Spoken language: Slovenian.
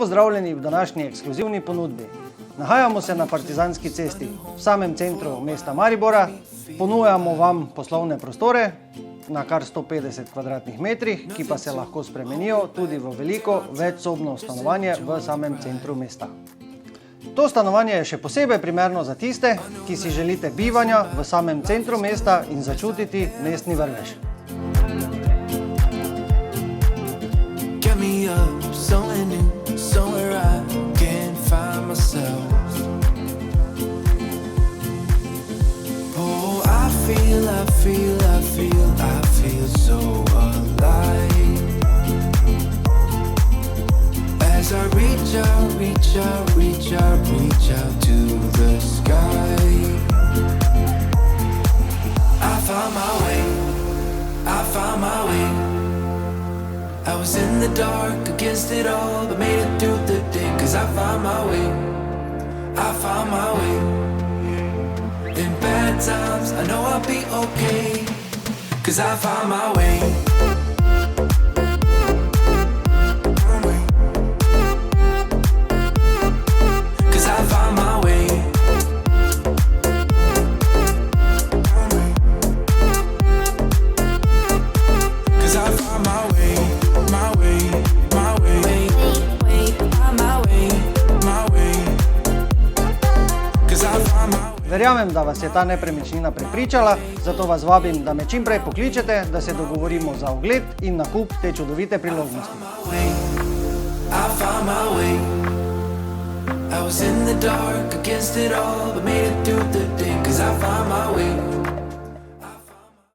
pozdravljeni v današnji ekskluzivni ponudbi. Nahajamo se na Partizanski cesti, v samem centru mesta Maribora. Ponujamo vam poslovne prostore na kar 150 kvadratnih metrih, ki pa se lahko spremenijo tudi v veliko večsobno stanovanje v samem centru mesta. To stanovanje je še posebej primerno za tiste, ki si želite bivanja v samem centru mesta in začutiti mestni vrvež. I feel so alive as I reach out to the sky. I found my way. I was in the dark against it all, but made it through the day. 'Cause I found my way. In bad times, I know I'll be okay. 'Cause I found my way. Verjamem, da vas je ta nepremičnina prepričala, zato vas vabim, da me čim prej pokličete, da se dogovorimo za ogled in nakup te čudovite priložnosti. I was in the dark against it all, but made it through the day. 'Cause I found my way.